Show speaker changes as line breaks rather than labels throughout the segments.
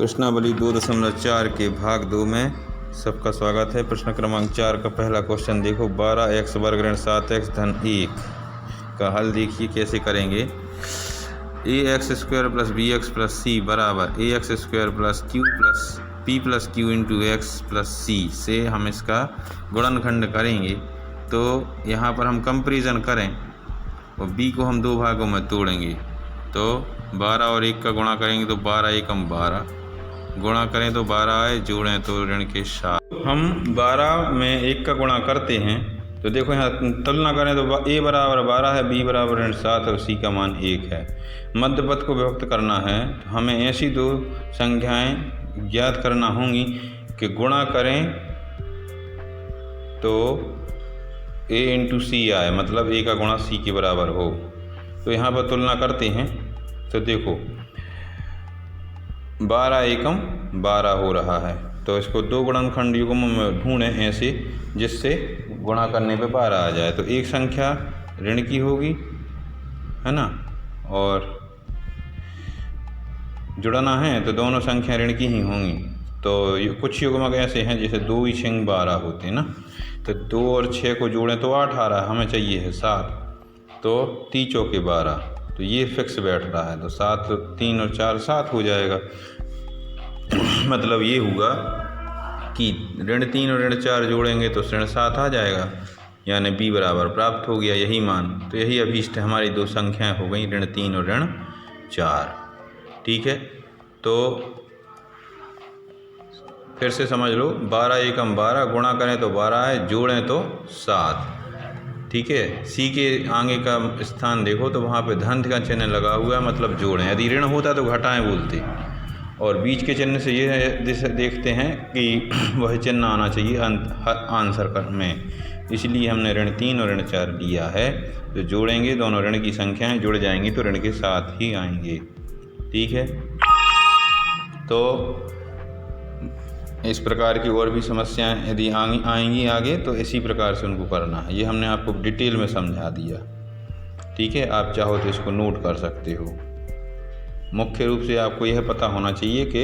प्रश्नावली 2.4 के भाग 2 में सबका स्वागत है। प्रश्न क्रमांक 4 का पहला क्वेश्चन देखो। 12x वर्ग ऋण 7x धन 1 का हल देखिए कैसे करेंगे। ax² plus bx plus c बराबर ax² plus q plus p plus q into x plus c से हम इसका गुणनखंड करेंगे। तो यहाँ पर हम कंपेरिजन करें और b को हम दो भागों में तोड़ेंगे। तो 12 और 1 का गुणा करेंगे तो 12 एकम 12, गुणा करें तो 12 आए, जोड़ें तो ऋण के 7। हम 12 में 1 का गुणा करते हैं तो देखो यहाँ तुलना करें तो a बराबर 12 है, b बराबर ऋण 7 और c का मान 1 है। मध्य पद को विभक्त करना है तो हमें ऐसी दो संख्याएं ज्ञात करना होंगी कि गुणा करें तो a इंटू सी आए, मतलब a का गुणा c के बराबर हो। तो यहाँ पर तुलना करते हैं तो देखो 12 एकम 12 हो रहा है, तो इसको दो गुणनखंड युग्म में ढूंढें ऐसे जिससे गुणा करने पे 12 आ जाए। तो एक संख्या ऋण की होगी, है ना, और जुड़ना है तो दोनों संख्या ऋण की ही होंगी। तो कुछ युग्मक ऐसे हैं जैसे 2 6 12 होते हैं ना, तो 2 और 6 को जोड़ें तो 8 आ रहा है, हमें चाहिए है 7, तो 3 चौके 12, तो ये फिक्स बैठ रहा है। तो 7 3 और 4 7 हो जाएगा। मतलब ये हुआ कि ऋण 3 और ऋण 4 जोड़ेंगे तो ऋण 7 आ जाएगा, यानी b बराबर प्राप्त हो गया, यही मान। तो यही अभीष्ट हमारी दो संख्याएं हो गई, ऋण 3 और ऋण 4। ठीक है, तो फिर से समझ लो, 12 एकम 12, गुणा करें तो 12 आए, जोड़ें तो 7। ठीक है, सी के आगे का स्थान देखो तो वहाँ पे धन का चिन्ह लगा हुआ है, मतलब जोड़ें। यदि ऋण होता तो घटाएं बोलते, और बीच के चिन्ह से ये देखते हैं कि वह चिन्ह आना चाहिए आंसर में, इसलिए हमने ऋण 3 और ऋण 4 लिया है। तो जोड़ेंगे, दोनों ऋण की संख्याएं जुड़ जाएंगी तो ऋण के साथ ही आएंगे। ठीक है, तो इस प्रकार की और भी समस्याएं यदि आएंगी आगे तो इसी प्रकार से उनको करना है। ये हमने आपको डिटेल में समझा दिया। ठीक है, आप चाहो तो इसको नोट कर सकते हो। मुख्य रूप से आपको यह पता होना चाहिए कि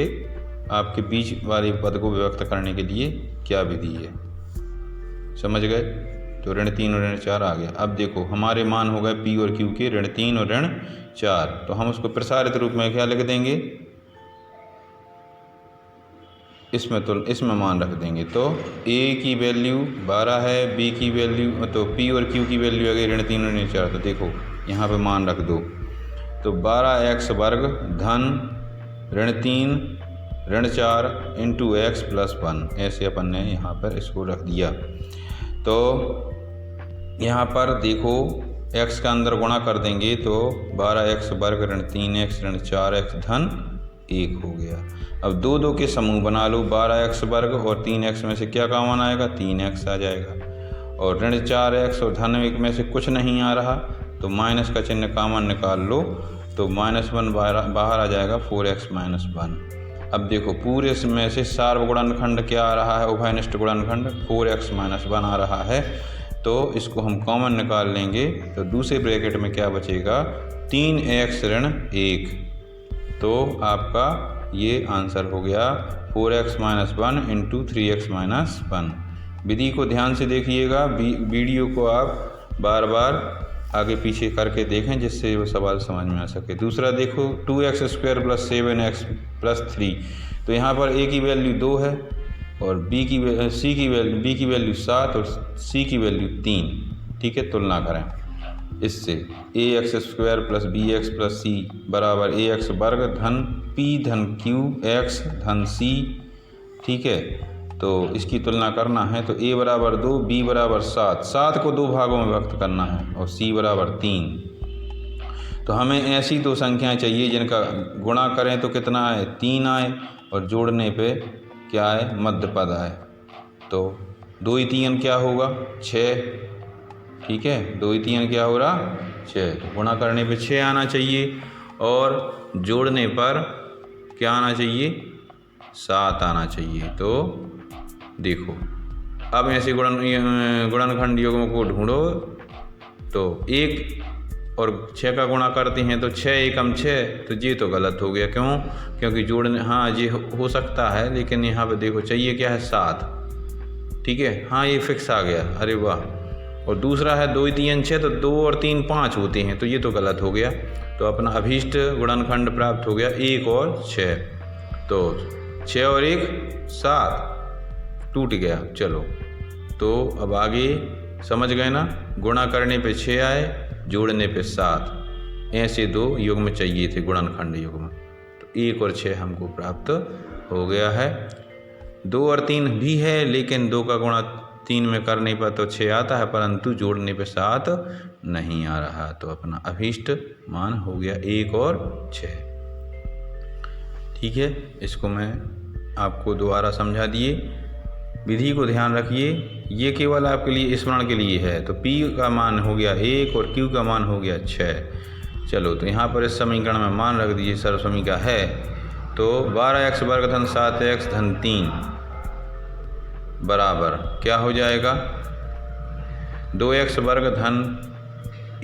आपके बीच वाले पद को व्यक्त करने के लिए क्या विधि है। समझ गए? तो ऋण 3 और ऋण 4 आ गया। अब देखो हमारे मान हो गए p और q के, ऋण 3 और ऋण 4। तो हम उसको प्रसारित रूप में क्या लिख देंगे, इसमें मान रख देंगे। तो a की वैल्यू 12 है, b की वैल्यू तो p और q की वैल्यू आ गई ऋण 3 और ऋण 4। तो देखो यहाँ पे मान रख दो, तो 12x वर्ग धन ऋण 3 ऋण 4 इंटू एक्स प्लस 1, ऐसे अपन ने यहाँ पर इसको रख दिया। तो यहाँ पर देखो x का अंदर गुणा कर देंगे तो 12x वर्ग ऋण 3x ऋण 4x धन 1 हो गया। अब दो दो के समूह बना लो, 12x वर्ग और 3x में से क्या कॉमन आएगा, 3x आ जाएगा। और ऋण 4x और धन 1 में से कुछ नहीं आ रहा तो माइनस का चिन्ह कॉमन निकाल लो, तो -1 बाहर आ जाएगा, 4x - 1। अब देखो पूरे में से सार्वगुणनखंड क्या आ रहा है, उभयनिष्ठ गुणनखंड 4x - 1 आ रहा है। तो इसको हम कॉमन निकाल लेंगे तो दूसरे ब्रैकेट में क्या बचेगा, 3x ऋण 1। तो आपका ये आंसर हो गया 4x - 1 इंटू 3x - 1। विधि को ध्यान से देखिएगा, वीडियो को आप बार बार आगे पीछे करके देखें जिससे वो सवाल समझ में आ सके। दूसरा देखो 2x² प्लस 7x प्लस 3। तो यहाँ पर a की वैल्यू 2 है और b की वैल्यू 7 और c की वैल्यू 3। ठीक है, तुलना करें इससे, ax² plus bx plus c बराबर ax वर्ग धन p धन q x धन c। ठीक है, तो इसकी तुलना करना है तो a बराबर 2, b बराबर 7, 7 को दो भागों में व्यक्त करना है और c बराबर 3। तो हमें ऐसी दो संख्याएं चाहिए जिनका गुणा करें तो कितना आए, 3 आए, और जोड़ने पे क्या आए, मध्य पद आए। तो 2 × 3 क्या होगा, 6। ठीक है, 2 × 3 क्या हो रहा, 6। तो गुणा करने पे 6 आना चाहिए और जोड़ने पर क्या आना चाहिए, 7 आना चाहिए। तो देखो अब ऐसे गुणनखंड युग्म को ढूंढो। तो एक और 6 का गुणा करते हैं तो 6 एकम 6, तो ये तो गलत हो गया। क्यों? क्योंकि जोड़ने, हाँ ये हो सकता है, लेकिन यहाँ पे देखो चाहिए क्या है 7, ठीक है, हाँ ये फिक्स आ गया, अरे वाह। और दूसरा है 2 3 6, तो 2 और 3 5 होते हैं, तो ये तो गलत हो गया। तो अपना अभीष्ट गुणनखंड प्राप्त हो गया 1 और 6, तो 6 और 1 7, टूट गया। चलो तो अब आगे समझ गए ना, गुणा करने पे 6 आए, जोड़ने पे 7, ऐसे 2 युग्म चाहिए थे गुणनखंड युग्म, तो 1 और 6 हमको प्राप्त हो गया है। 2 और 3 भी है, लेकिन 2 का गुणा 3 में करने पर तो 6 आता है, परंतु जोड़ने पे 7 नहीं आ रहा, तो अपना अभीष्ट मान हो गया 1 और 6। ठीक है, इसको मैं आपको दोबारा समझा दिए, विधि को ध्यान रखिए, ये केवल आपके लिए स्मरण के लिए है। तो P का मान हो गया 1 और Q का मान हो गया 6। चलो तो यहाँ पर इस समीकरण में मान रख दीजिए, सर्वसमीका है, तो 12x वर्ग धन 7x धन 3 बराबर क्या हो जाएगा, 2x वर्ग धन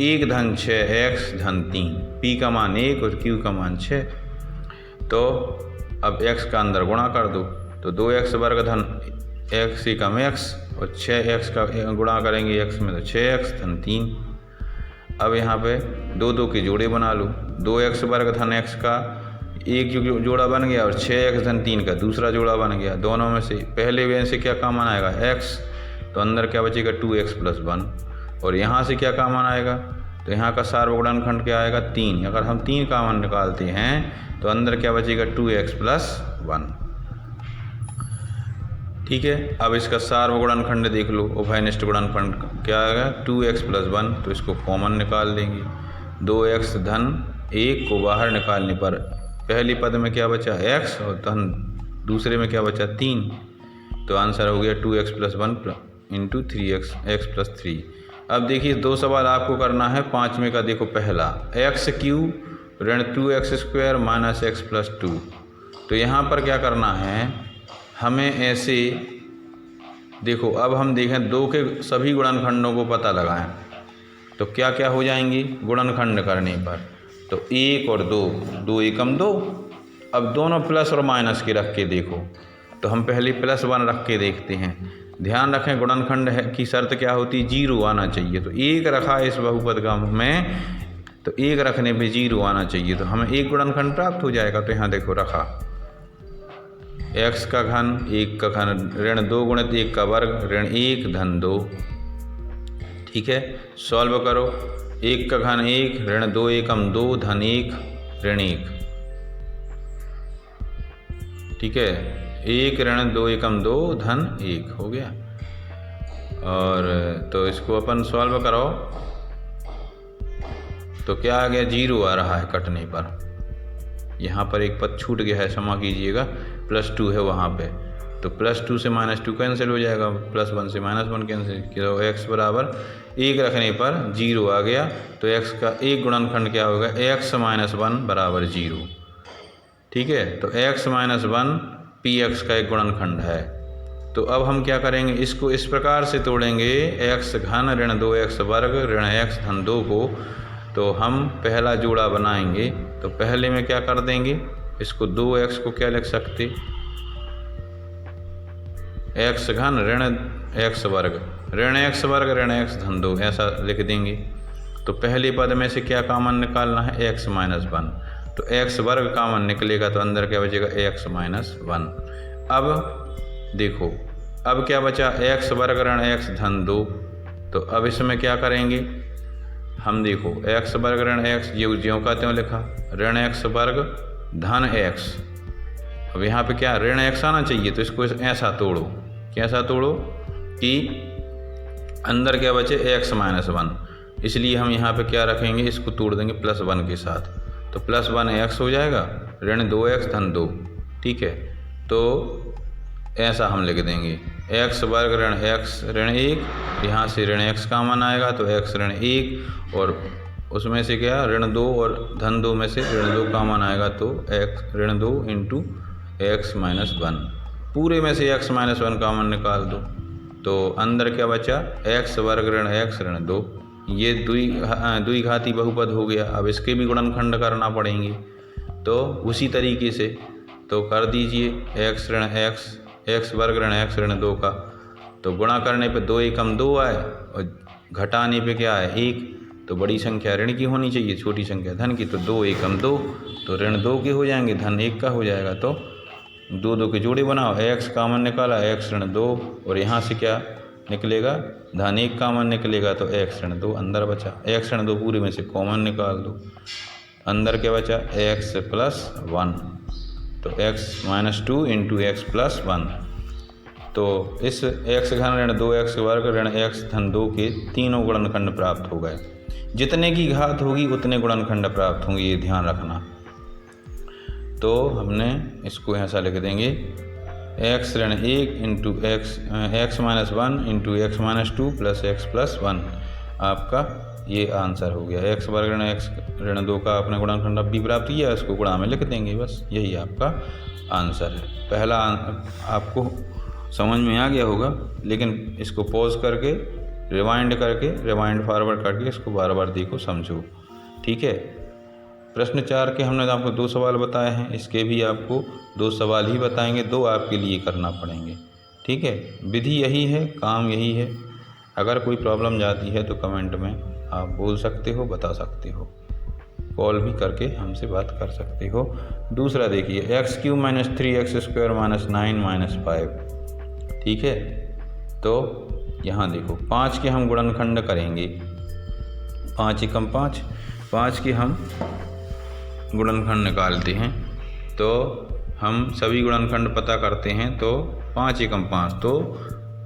1 धन 6x धन 3। P का मान 1 और Q का मान 6। तो अब x का अंदर गुणा कर दो, तो 2x वर्ग धन x से कम x और 6x का गुणा करेंगे x में, तो 6x धन 3। अब यहाँ पे 2 2 के जोड़े बना लो, 2x वर्ग धन x का एक जोड़ा बन गया और 6x धन 3 का दूसरा जोड़ा बन गया। दोनों में से पहले में से क्या कॉमन आएगा x, तो अंदर क्या बचेगा 2x + 1, और यहाँ से क्या कॉमन आएगा, तो यहाँ का सार्वगुणनखंड क्या आएगा 3। अगर हम 3 कॉमन निकालते हैं तो अंदर क्या बचेगा 2x + 1। ठीक है, अब इसका सार्वगुणनखंड देख लो, उभयनिष्ठ गुणनखंड क्या आएगा 2x + 1, तो इसको कॉमन निकाल देंगे। 2x धन 1 को बाहर निकालने पर पहली पद में क्या बचा x और धन दूसरे में क्या बचा 3, तो आंसर हो गया 2x + 1 × 3x x + 3। अब देखिए 2 सवाल आपको करना है, 5वें का देखो पहला, x³ ऋण 2x² - x + 2। तो यहाँ पर क्या करना है हमें, ऐसे देखो, अब हम देखें 2 के सभी गुणनखंडों को पता लगाएं, तो क्या क्या हो जाएंगी गुणनखंड करने पर, तो 1 और 2, 2 एकम 2। अब दोनों प्लस और माइनस के रख के देखो, तो हम पहले +1 रख के देखते हैं। ध्यान रखें गुणनखंड है की शर्त क्या होती है, 0 आना चाहिए। तो 1 रखा इस बहुपद का में, तो 1 रखने पे 0 आना चाहिए, तो हमें 1 गुणनखंड प्राप्त हो जाएगा। तो यहाँ देखो रखा x का घन 1 का घन ऋण 2 × 1 का वर्ग ऋण 1 धन 2। ठीक है, सॉल्व करो, 1 का घन 1 ऋण 2 एकम 2 धन 1 ऋण 1। ठीक है, 1 ऋण 2 एकम 2 धन 1 हो गया। और तो इसको अपन सॉल्व करो, तो क्या आ गया 0 आ रहा है कटने पर। यहाँ पर एक पद छूट गया है, क्षमा कीजिएगा, +2 है वहाँ पे, तो +2 से -2 कैंसिल हो जाएगा, +1 से -1 कैंसिल, तो x बराबर 1 रखने पर 0 आ गया। तो x का एक गुणनखंड क्या होगा, x - 1 बराबर 0। ठीक है, तो x - 1 px का एक गुणनखंड है। तो अब हम क्या करेंगे, इसको इस प्रकार से तोड़ेंगे, x घन ऋण 2x वर्ग ऋण x धन 2 को, तो हम पहला जोड़ा बनाएंगे। तो पहले में क्या कर देंगे, इसको 2x को क्या लिख सकते, x घन ऋण x वर्ग ऋण x वर्ग ऋण x धन 2 ऐसा लिख देंगे। तो पहले पद में से क्या कॉमन निकालना है, x - 1, तो x वर्ग कॉमन निकलेगा, तो अंदर क्या बचेगा x - 1। अब देखो, अब क्या बचा, x वर्ग ऋण x धन 2। तो अब इसमें क्या करेंगे हम, देखो x वर्ग ऋण x ज्यों का त्यों लिखा, ऋण x वर्ग धन x। अब यहाँ पे क्या ऋण x आना चाहिए, तो इसको ऐसा तोड़ो, कैसा तोड़ो कि अंदर क्या बचे x - 1, इसलिए हम यहाँ पे क्या रखेंगे, इसको तोड़ देंगे +1 के साथ, तो +1 x हो जाएगा ऋण 2x धन 2। ठीक है, तो ऐसा हम लिख देंगे, x वर्ग ऋण x ऋण 1, यहाँ से ऋण x कॉमन आएगा, तो x ऋण 1, और उसमें से क्या ऋण 2 और धन 2 में से ऋण 2 कॉमन आएगा, तो x ऋण 2 × x - 1, पूरे में से x - 1 कॉमन निकाल दो, तो अंदर क्या बचा x वर्ग ऋण x ऋण 2। ये द्विघाती बहुपद हो गया। अब इसके भी गुणनखंड करना पड़ेंगे, तो उसी तरीके से तो कर दीजिए x ऋण x वर्ग ऋण x ऋण 2 का, तो गुणा करने पे 2 एकम 2 आए और घटाने पे क्या है 1। तो बड़ी संख्या ऋण की होनी चाहिए, छोटी संख्या धन की, तो 2 एकम 2, तो ऋण 2 के हो जाएंगे, धन 1 का हो जाएगा। तो 2 2 के जोड़े बनाओ, x कॉमन निकाला x ऋण 2 और यहाँ से क्या निकलेगा धन 1 कॉमन निकलेगा, तो x ऋण 2 अंदर बचा। x ऋण 2 पूरे में से कॉमन निकाल दो, अंदर क्या बचा x प्लस 1, तो x minus 2 into x plus 1। तो इस x घन ऋण 2x वर्ग ऋण x धन 2 के तीनों गुणनखंड प्राप्त हो गए। जितने की घात होगी उतने गुणनखंड प्राप्त होंगे, ये ध्यान रखना। तो हमने इसको ऐसा लिख देंगे x ऋण 1 into x minus 1 into x minus 2 plus x plus 1, आपका ये आंसर हो गया। x वर्ग ऋण x ऋण 2 का आपने गुणनखंड अब भी प्राप्त किया, इसको गुणा में लिख देंगे, बस यही आपका आंसर है। पहला आपको समझ में आ गया होगा, लेकिन इसको पॉज करके रिवाइंड फॉरवर्ड करके इसको बार बार देखो, समझो, ठीक है। प्रश्न 4 के हमने आपको 2 सवाल बताए हैं, इसके भी आपको 2 सवाल ही बताएंगे, 2 आपके लिए करना पड़ेंगे, ठीक है। विधि यही है, काम यही है। अगर कोई प्रॉब्लम जाती है तो कमेंट में आप बोल सकते हो, बता सकते हो, कॉल भी करके हमसे बात कर सकते हो। दूसरा देखिए x³ minus 3x² minus 9 minus 5, ठीक है। तो यहाँ देखो 5 के हम गुणनखंड करेंगे, 5 एकम 5, 5 के हम गुणनखंड निकालते हैं, तो हम सभी गुणनखंड पता करते हैं। तो 5 एकम 5, तो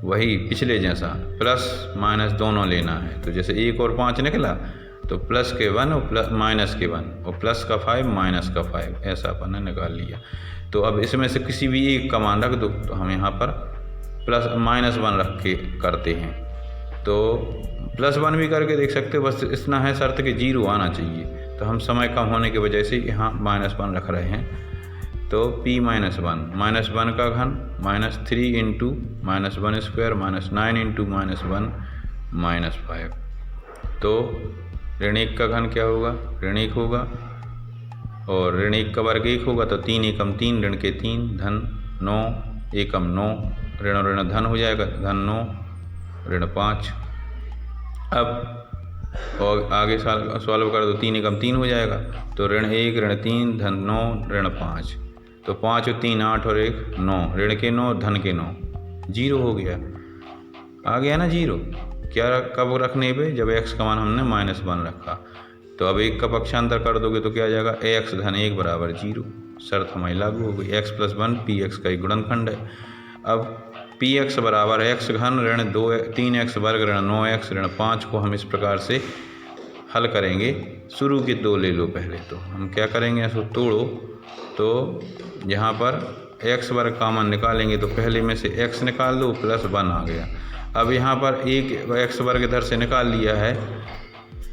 वही पिछले जैसा प्लस माइनस दोनों लेना है। तो जैसे 1 और 5 निकला तो प्लस के 1 और माइनस के 1 और प्लस का 5 माइनस का 5, ऐसा अपन ने निकाल लिया। तो अब इसमें से किसी भी एक का मान रख दो, तो हम यहाँ पर प्लस माइनस 1 रख के करते हैं। तो प्लस 1 भी करके देख सकते हो, बस इतना है शर्त कि 0 आना चाहिए। तो हम समय कम होने की वजह से यहाँ माइनस 1 रख रहे हैं। तो p माइनस 1 का घन minus 3 into minus 1 square minus 9 into minus 1 minus 5। तो ऋण 1 का घन क्या होगा, ऋण 1 होगा, और ऋण 1 का वर्ग 1 होगा, तो 3 एकम 3 ऋण के 3 धन 9 एकम 9, ऋण ऋण धन हो जाएगा, धन 9 ऋण 5। अब और आगे सॉल्व कर दो, 3 एकम 3 हो जाएगा, तो ऋण 1 ऋण 3 धन 9 ऋण 5। तो 5 और 3 8 और 1 9, ऋण के 9 धन के 9, 0 हो गया। आ गया ना 0, क्या कब रखने पे, जब x का मान हमने माइनस 1 रखा। तो अब 1 का पक्षांतर कर दोगे तो क्या आ जाएगा, x धन 1 बराबर 0, शर्त हमारी लागू हो गई। x प्लस 1 px का एक गुणनखंड है। अब px बराबर x घन ऋण 3x वर्ग ऋण 9x ऋण 5 को हम इस प्रकार से हल करेंगे। शुरू के 2 ले लो पहले, तो हम क्या करेंगे, इसको तोड़ो। तो यहाँ पर x वर्ग कॉमन निकालेंगे, तो पहले में से x निकाल दो, प्लस 1 आ गया। अब यहाँ पर एक x वर्ग इधर से निकाल लिया है,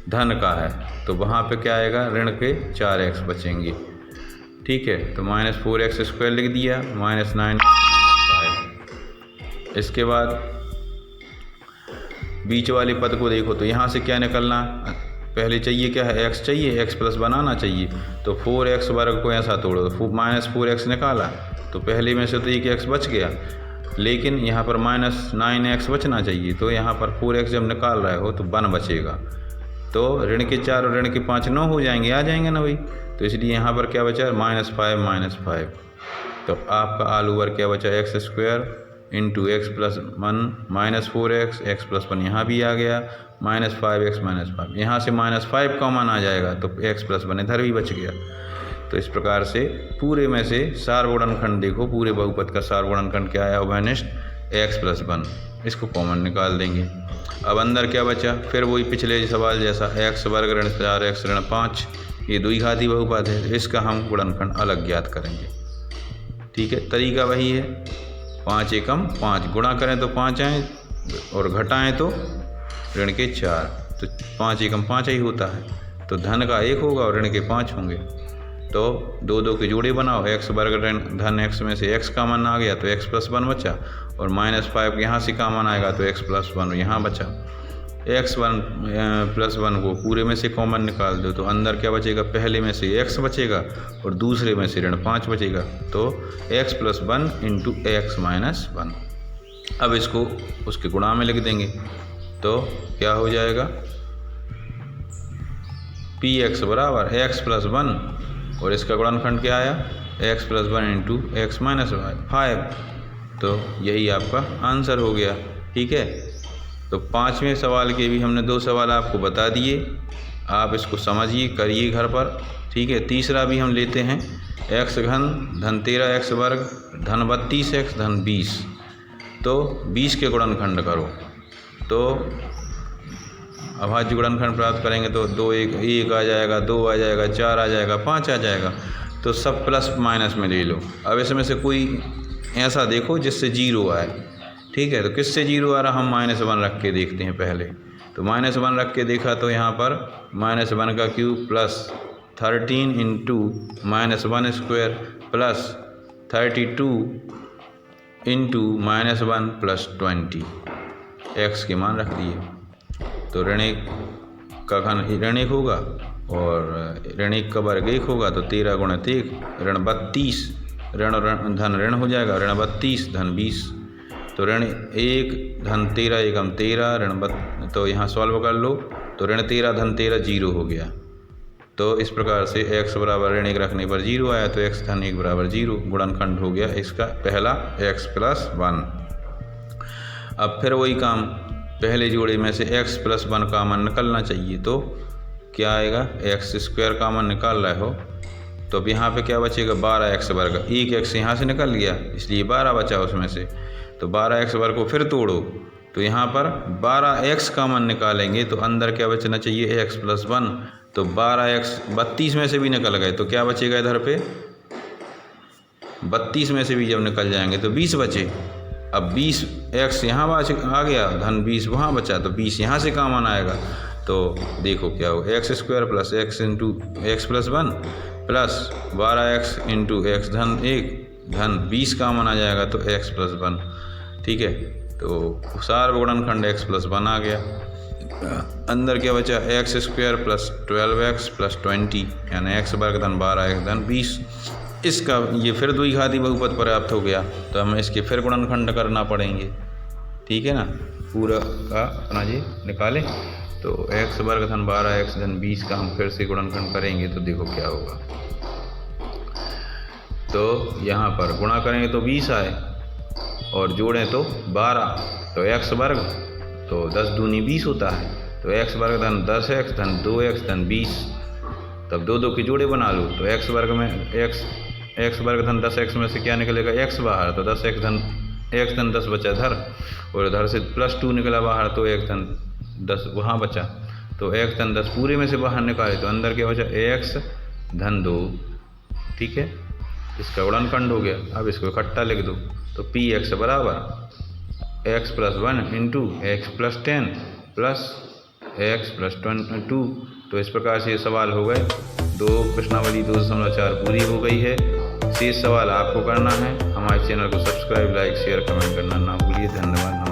धन का है, तो वहाँ पे क्या आएगा, ऋण के 4x बचेंगे, ठीक है। तो माइनस 4x² लिख दिया, माइनस 9 5। इसके बाद बीच वाले पद को देखो, तो यहाँ से क्या निकलना, पहले चाहिए क्या है, x चाहिए, x प्लस बनाना चाहिए। तो 4x वर्ग को ऐसा तोड़ो, तो माइनस 4x निकाला, तो पहले में से तो एक x बच गया, लेकिन यहाँ पर माइनस 9x बचना चाहिए। तो यहाँ पर 4x जब निकाल रहे हो तो 1 बचेगा। तो ऋण के 4 और ऋण के 5 9 हो जाएंगे, आ जाएंगे ना भाई। तो इसलिए यहाँ पर क्या बचा, माइनस 5। तो आपका आलू वर्ग क्या बचा, x² into x plus 1 minus 4x, x plus 1 यहाँ भी आ गया, माइनस 5x माइनस 5, यहाँ से माइनस 5 कॉमन आ जाएगा, तो x प्लस 1 इधर भी बच गया। तो इस प्रकार से पूरे में से सार्वगुणनखंड देखो, पूरे बहुपद का सार्वगुणनखंड क्या आया, उभयनिष्ठ x प्लस 1, इसको कॉमन निकाल देंगे। अब अंदर क्या बचा, फिर वही पिछले सवाल जैसा, x वर्ग ऋण 4x ऋण 5, ये द्विघाती बहुपद है, इसका हम गुणनखंड अलग ज्ञात करेंगे, ठीक है। तरीका वही है, 5 एकम 5 गुणा करें तो 5 आए और घटाएं तो ऋण के 4, तो 5 एकम 5 ही होता है। तो धन का 1 होगा और ऋण के 5 होंगे। तो 2 2 के जोड़े बनाओ, x वर्ग ऋण धन x में से x कॉमन आ गया तो x प्लस 1 बचा, और माइनस 5 यहाँ से कॉमन आएगा तो x प्लस 1 यहाँ बचा। x1 प्लस 1 को पूरे में से कॉमन निकाल दो तो अंदर क्या बचेगा, पहले में से x बचेगा और दूसरे में से ऋण 5 बचेगा, तो x plus 1 into x minus 1। अब इसको उसके गुणा में लिख देंगे तो क्या हो जाएगा, पी एक्स बराबर x प्लस 1 और इसका गुणनखंड क्या आया, x plus 1 into x minus 5। तो यही आपका आंसर हो गया। ठीक है, तो 5वें सवाल के भी हमने 2 सवाल आपको बता दिए, आप इसको समझिए, करिए घर पर। ठीक है, तीसरा भी हम लेते हैं, x घन धन 13x वर्ग धन 32x धन 20। तो 20 के गुणनखंड करो, तो अभाज्य गुणनखंड प्राप्त करेंगे तो 2 1 आ जाएगा, 2 आ जाएगा, 4 आ जाएगा, 5 आ जाएगा। तो सब प्लस माइनस में ले लो। अब इसमें से कोई ऐसा देखो जिससे 0 आए। ठीक है, तो किससे 0 आ रहा, हम -1 रख के देखते हैं पहले। तो -1 रख के देखा तो यहाँ पर -1 का cube plus 13 into -1 square plus 32 into -1 plus 20 x के मान रख दिए। तो ऋण 1 का घन ऋण 1 होगा और ऋण 1 का वर्ग 1 होगा, तो 13 गुणित 1 ऋण 32, ऋण धन ऋण हो जाएगा, ऋण 32 धन 20। तो ऋण 1 धन 13 एकम 13 ऋण तो यहाँ सॉल्व कर लो तो ऋण 13 धन 13 0 हो गया। तो इस प्रकार से x बराबर ऋण 1 रखने पर 0 आया, तो x धन 1 बराबर 0 गुणनखंड हो गया इसका पहला x प्लस 1। अब फिर वही काम, पहले जोड़े में से x प्लस 1 कामन निकलना चाहिए, तो क्या आएगा, एक्स स्क्वायर कामन निकाल रहे हो तो अब यहाँ पे क्या बचेगा, 12x वर्ग। एक x यहाँ से निकल गया इसलिए 12 बचा उसमें से, तो 12x वर्ग को फिर तोड़ो तो यहाँ पर 12x कामन निकालेंगे तो अंदर क्या बचना चाहिए, x प्लस 1। तो 12x 32 में से भी निकल गए तो क्या बचेगा इधर पे, 32 में से भी जब निकल जाएंगे तो 20 बचे। अब 20x यहाँ आ गया, धन 20 वहाँ बचा, तो 20 यहाँ से कामन आएगा। तो देखो क्या हो, x square plus x into x plus 1 plus 12x into x धन 1 धन 20 कामन आ जाएगा तो x प्लस 1। ठीक है, तो सार्वगुणनखंड x प्लस 1 आ गया। अंदर क्या बचा, x square plus 12x plus 20 यानी x वर्ग धन 12x धन 20। इसका ये फिर द्विघाती बहुपद प्राप्त हो गया, तो हमें इसके फिर गुणनखंड करना पड़ेंगे। ठीक है ना, पूरा का अपना ये निकालें तो x वर्ग धन 12x धन 20 का हम फिर से गुणनखंड करेंगे तो देखो क्या होगा। तो यहाँ पर गुणा करेंगे तो 20 आए और जोड़ें तो 12, तो x वर्ग तो 10 दूनी 20 होता है, तो x वर्ग धन 10x धन 2x धन 20। तब 2 के जोड़े बना लो तो x वर्ग में x वर्ग धन 10x में से क्या निकलेगा, x बाहर, तो 10x धन 10 बचा इधर और इधर से प्लस 2 निकला बाहर, तो x धन 10 वहाँ बचा, तो x धन 10 पूरे में से बाहर निकाले तो अंदर क्या बचा, x धन 2। ठीक है, इसका गुणनखंड हो गया। अब इसको इकट्ठा लिख दो तो px बराबर x plus 1 into x plus 10 plus x plus 2। तो इस प्रकार से ये सवाल हो गए। 2 प्रश्नावली 2.4 पूरी हो गई है। शेष सवाल आपको करना है। हमारे चैनल को सब्सक्राइब, लाइक, शेयर, कमेंट करना ना भूलिए। धन्यवाद।